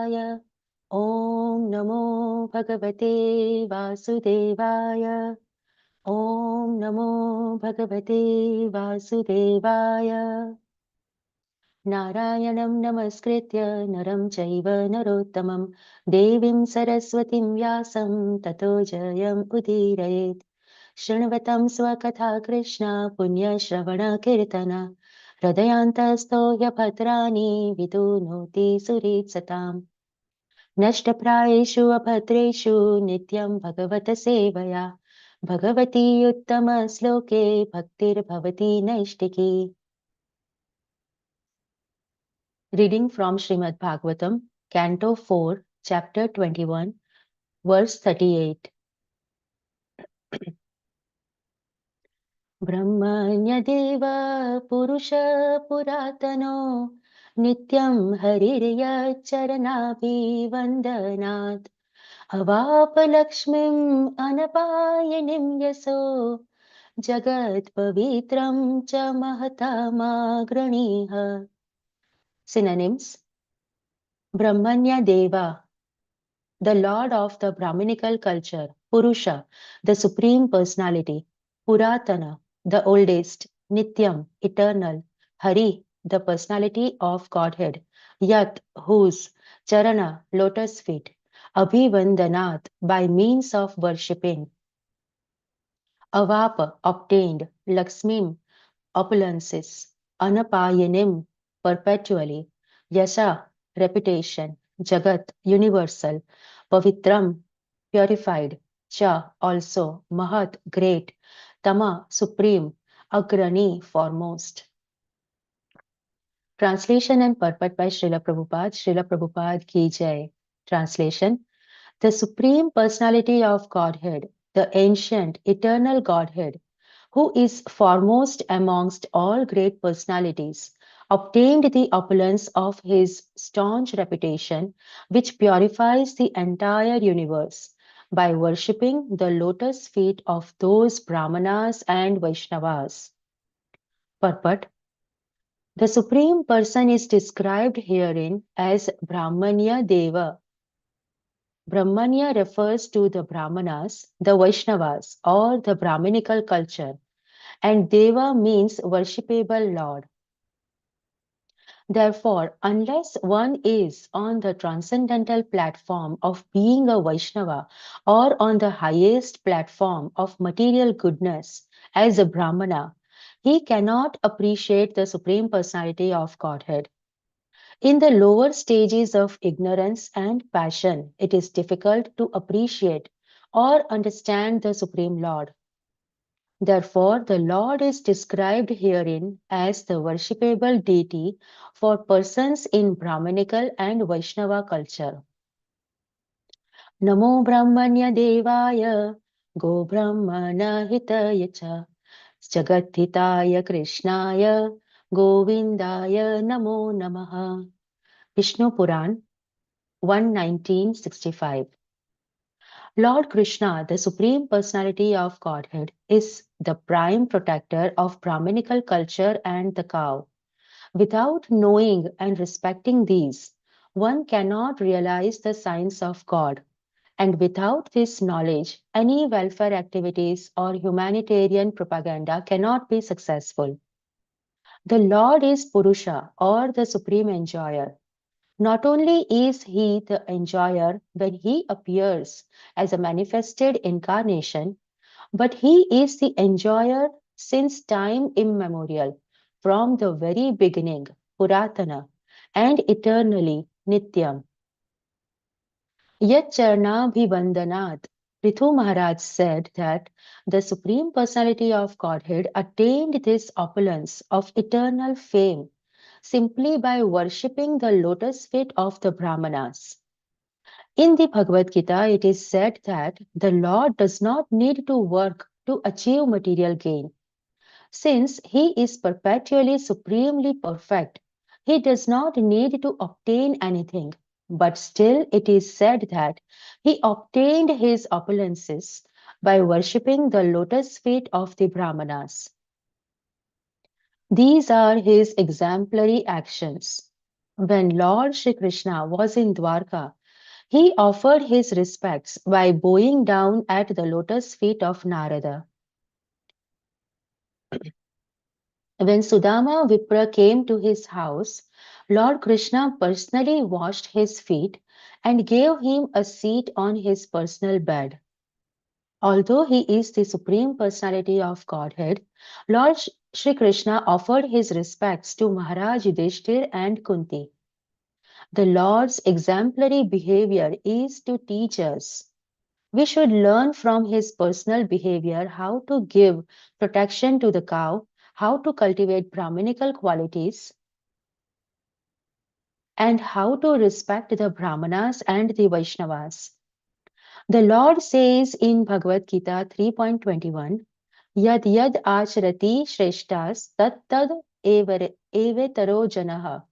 Vasudevaya. Om Namo Bhagavate Vasudevaya. Om Namo Bhagavate Vasudevaya. Narayanam Namaskritya Naram Chaiva Narottamam Devim Saraswatim Vyasam Tato Jayam Udirayet. Shrinvatam Swakatha Krishna Punya Shravana Kirtana Hridayantastho Bhadrani Vidunoti Suritsatam Nashtaprayeshu Abhadreshu Nityam Bhagavata Sevaya Bhagavati Uttama Sloke Bhaktir Bhavati Naishtiki. Reading from Srimad Bhagavatam, Canto 4, Chapter 21, Verse 38. Brahmanyadeva Purusha Puratano Nityam Harirya Charanapi Vandanat Avapalakshmim Anapayanim Yaso Jagat Pavitram Cha Mahatamagraniha. Synonyms: Brahmanya Deva, the lord of the Brahminical culture; Purusha, the supreme personality; Puratana, the oldest; Nityam, eternal; Hari, the personality of Godhead; Yat, whose; Charana, lotus feet; Abhivandanat, by means of worshipping; Avapa, obtained; Lakshmim, opulences; Anapayanim, perpetually; Yasha, reputation; Jagat, universal; Pavitram, purified; Cha, also; Mahat, great; Tama, supreme; Agrani, foremost. Translation and purport by Srila Prabhupada. Srila Prabhupada ki jai. Translation: the Supreme Personality of Godhead, the ancient, eternal Godhead, who is foremost amongst all great personalities, obtained the opulence of his staunch reputation, which purifies the entire universe, by worshipping the lotus feet of those Brahmanas and Vaishnavas. Purport: the Supreme Person is described herein as Brahmanya Deva. Brahmanya refers to the Brahmanas, the Vaishnavas, or the Brahminical culture, and Deva means worshipable Lord. Therefore, unless one is on the transcendental platform of being a Vaishnava or on the highest platform of material goodness as a Brahmana, he cannot appreciate the Supreme Personality of Godhead. In the lower stages of ignorance and passion, it is difficult to appreciate or understand the Supreme Lord. Therefore, the Lord is described herein as the worshipable deity for persons in Brahminical and Vaishnava culture. Namo Brahmanya Devaya Go Brahmana Hitaya Cha Jagathitaya Krishnaya Govindaya Namo Namaha. Vishnu Puran 1:1965. Lord Krishna, the Supreme Personality of Godhead, is the prime protector of Brahminical culture and the cow. Without knowing and respecting these, one cannot realize the science of God. And without this knowledge, any welfare activities or humanitarian propaganda cannot be successful. The Lord is Purusha, or the Supreme Enjoyer. Not only is he the enjoyer when he appears as a manifested incarnation, but he is the enjoyer since time immemorial, from the very beginning, Puratana, and eternally, Nityam. Yat Charnabhivandanat, Prithu Maharaj said that the Supreme Personality of Godhead attained this opulence of eternal fame simply by worshipping the lotus feet of the Brahmanas. In the Bhagavad Gita, it is said that the Lord does not need to work to achieve material gain. Since he is perpetually supremely perfect, he does not need to obtain anything. But still, it is said that he obtained his opulences by worshipping the lotus feet of the Brahmanas. These are his exemplary actions. When Lord Shri Krishna was in Dwarka, he offered his respects by bowing down at the lotus feet of Narada. When Sudama Vipra came to his house, Lord Krishna personally washed his feet and gave him a seat on his personal bed. Although he is the Supreme Personality of Godhead, Lord Shri Krishna offered his respects to Maharaj Yudhishthir and Kunti. The Lord's exemplary behavior is to teach us. We should learn from his personal behavior how to give protection to the cow, how to cultivate Brahminical qualities, and how to respect the Brahmanas and the Vaishnavas. The Lord says in Bhagavad Gita 3.21, Yad yad acharati shreshtas tat tad evetaro janaha.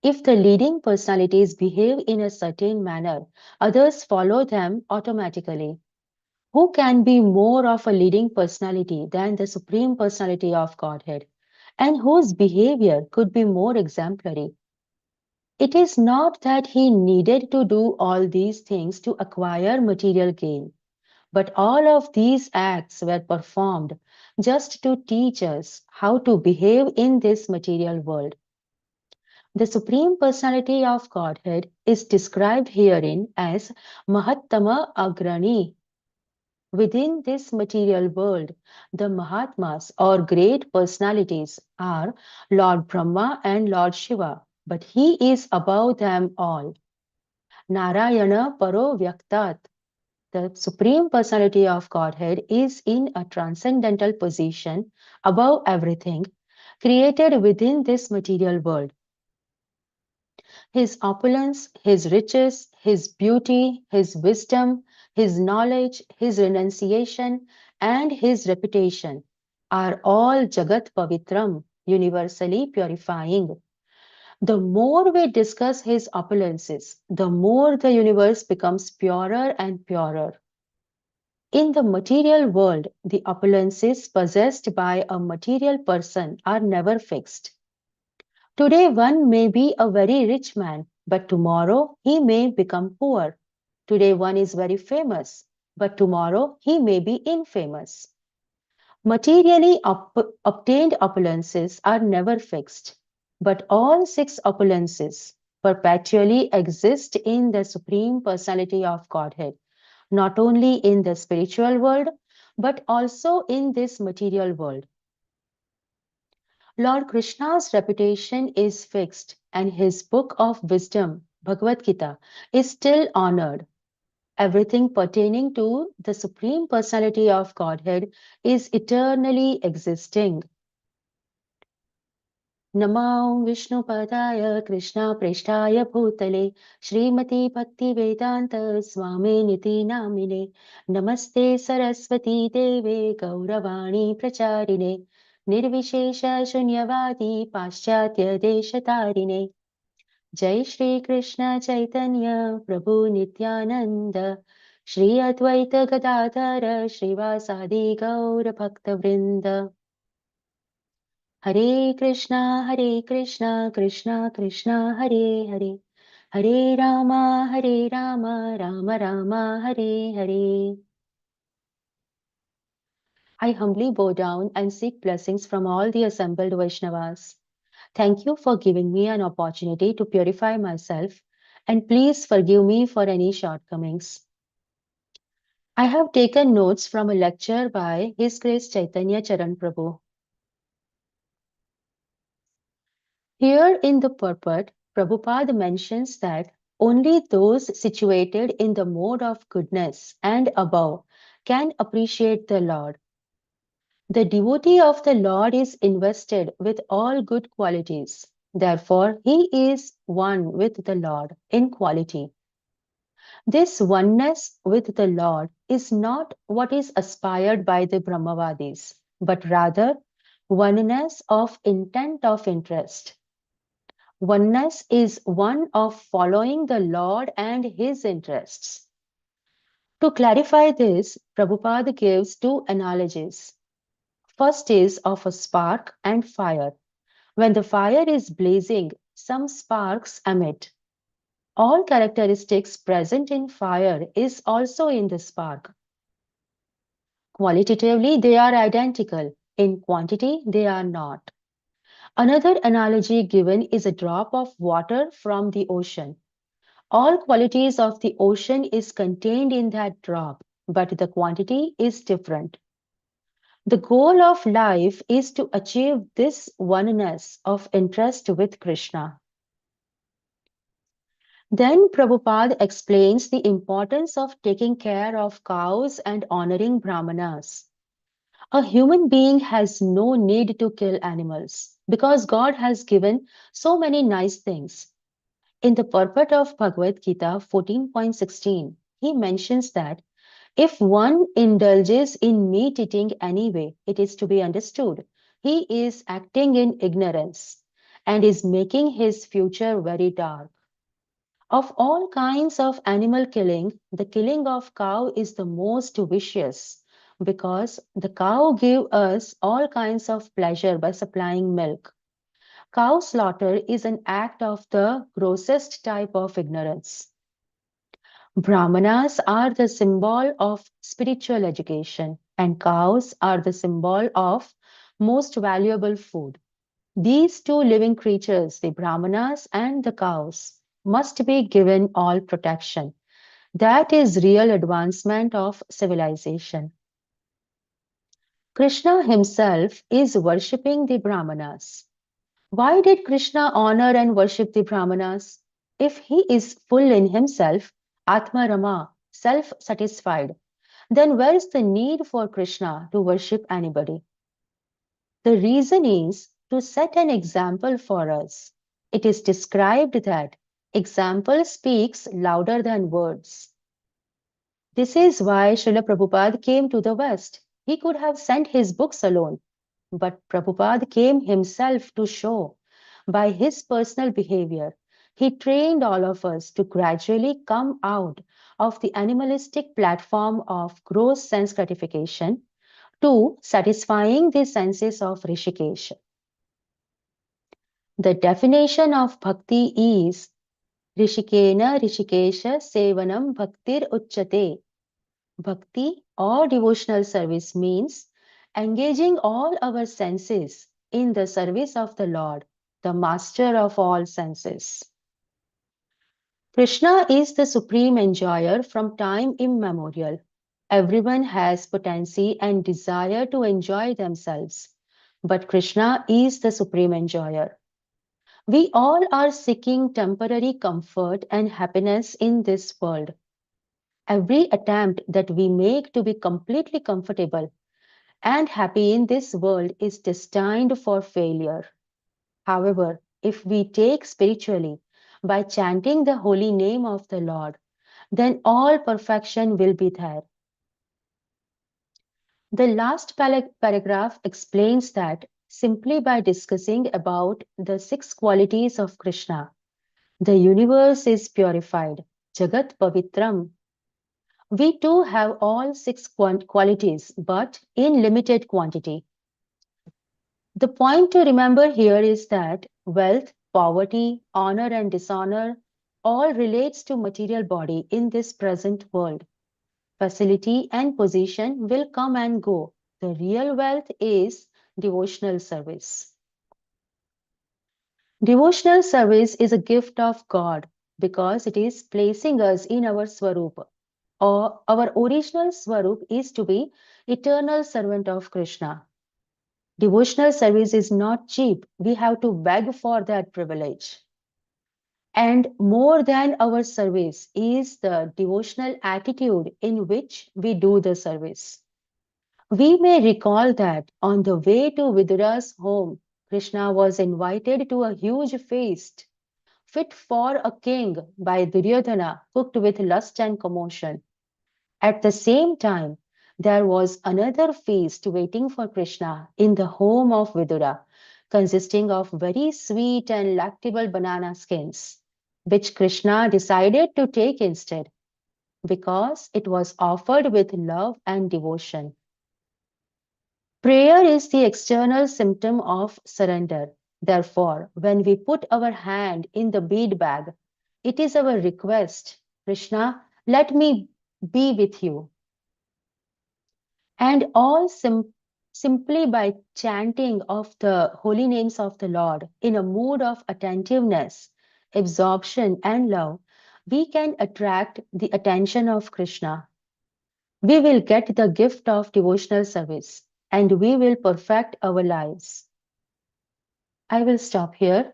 If the leading personalities behave in a certain manner, others follow them automatically. Who can be more of a leading personality than the Supreme Personality of Godhead? And whose behavior could be more exemplary? It is not that he needed to do all these things to acquire material gain, but all of these acts were performed just to teach us how to behave in this material world. The Supreme Personality of Godhead is described herein as Mahattama Agrani. Within this material world, the Mahatmas or great personalities are Lord Brahma and Lord Shiva, but he is above them all. Narayana Paro Vyaktat, the Supreme Personality of Godhead, is in a transcendental position above everything created within this material world. His opulence, his riches, his beauty, his wisdom, his knowledge, his renunciation, and his reputation are all Jagat Pavitram, universally purifying. The more we discuss his opulences, the more the universe becomes purer and purer. In the material world, the opulences possessed by a material person are never fixed. Today, one may be a very rich man, but tomorrow he may become poor. Today, one is very famous, but tomorrow he may be infamous. Materially obtained opulences are never fixed, but all six opulences perpetually exist in the Supreme Personality of Godhead, not only in the spiritual world, but also in this material world. Lord Krishna's reputation is fixed, and his book of wisdom, Bhagavad Gita, is still honored. Everything pertaining to the Supreme Personality of Godhead is eternally existing. Namo Vishnu Padaya Krishna Preshtaya Bhutale Srimati Bhakti Vedanta Swami Niti Namine Namaste Saraswati Deve Gauravani Pracharine Nirvishesha Shunyavadi Paschatya Deshatarine Jai Shri Krishna Chaitanya Prabhu Nityananda Shri Advaita Gadadhara Srivasadi Gaura Bhakta Vrinda Hare Krishna, Krishna Krishna, Hare Hare, Hare Rama, Rama Rama, Hare Hare. I humbly bow down and seek blessings from all the assembled Vaishnavas. Thank you for giving me an opportunity to purify myself, and please forgive me for any shortcomings. I have taken notes from a lecture by His Grace Chaitanya Charan Prabhu. Here in the purport, Prabhupada mentions that only those situated in the mode of goodness and above can appreciate the Lord. The devotee of the Lord is invested with all good qualities. Therefore, he is one with the Lord in quality. This oneness with the Lord is not what is aspired by the Brahmavadis, but rather oneness of intent of interest. Oneness is one of following the Lord and his interests. To clarify this, Prabhupada gives two analogies. First is of a spark and fire. When the fire is blazing, some sparks emit. All characteristics present in fire is also in the spark. Qualitatively, they are identical. In quantity, they are not. Another analogy given is a drop of water from the ocean. All qualities of the ocean is contained in that drop, but the quantity is different. The goal of life is to achieve this oneness of interest with Krishna. Then Prabhupada explains the importance of taking care of cows and honoring Brahmanas. A human being has no need to kill animals because God has given so many nice things. In the purport of Bhagavad Gita 14.16, he mentions that if one indulges in meat eating anyway, it is to be understood he is acting in ignorance and is making his future very dark. Of all kinds of animal killing, the killing of cow is the most vicious because the cow gives us all kinds of pleasure by supplying milk. Cow slaughter is an act of the grossest type of ignorance. Brahmanas are the symbol of spiritual education, and cows are the symbol of most valuable food. These two living creatures, the Brahmanas and the cows, must be given all protection. That is real advancement of civilization. Krishna himself is worshipping the Brahmanas. Why did Krishna honor and worship the Brahmanas? If he is full in himself, Atma Rama, self satisfied, then where is the need for Krishna to worship anybody? The reason is to set an example for us. It is described that example speaks louder than words. This is why Srila Prabhupada came to the West. He could have sent his books alone, but Prabhupada came himself to show by his personal behavior. He trained all of us to gradually come out of the animalistic platform of gross sense gratification to satisfying the senses of Rishikesh. The definition of bhakti is Rishikena Rishikesha Sevanam Bhaktir Uchyate. Bhakti or devotional service means engaging all our senses in the service of the Lord, the master of all senses. Krishna is the supreme enjoyer from time immemorial. Everyone has potency and desire to enjoy themselves, but Krishna is the supreme enjoyer. We all are seeking temporary comfort and happiness in this world. Every attempt that we make to be completely comfortable and happy in this world is destined for failure. However, if we take spiritually by chanting the holy name of the Lord, then all perfection will be there. The last paragraph explains that simply by discussing about the six qualities of Krishna, the universe is purified. Jagat Pavitram. We too have all six qualities, but in limited quantity. The point to remember here is that wealth, poverty, honor, and dishonor all relates to material body in this present world. Facility and position will come and go. The real wealth is devotional service. Devotional service is a gift of God because it is placing us in our Swarupa. Or our original Swarup is to be eternal servant of Krishna. Devotional service is not cheap. We have to beg for that privilege. And more than our service is the devotional attitude in which we do the service. We may recall that on the way to Vidura's home, Krishna was invited to a huge feast, fit for a king by Duryodhana, cooked with lust and commotion. At the same time, there was another feast waiting for Krishna in the home of Vidura, consisting of very sweet and lactable banana skins, which Krishna decided to take instead, because it was offered with love and devotion. Prayer is the external symptom of surrender. Therefore, when we put our hand in the bead bag, it is our request, Krishna, let me be with you. And simply by chanting of the holy names of the Lord in a mood of attentiveness, absorption, and love, we can attract the attention of Krishna. We will get the gift of devotional service and we will perfect our lives. I will stop here.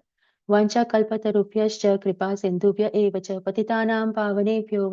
Vancha kalpatarubhyascha kripa sindhubhya eva cha patitanam pavanebhyo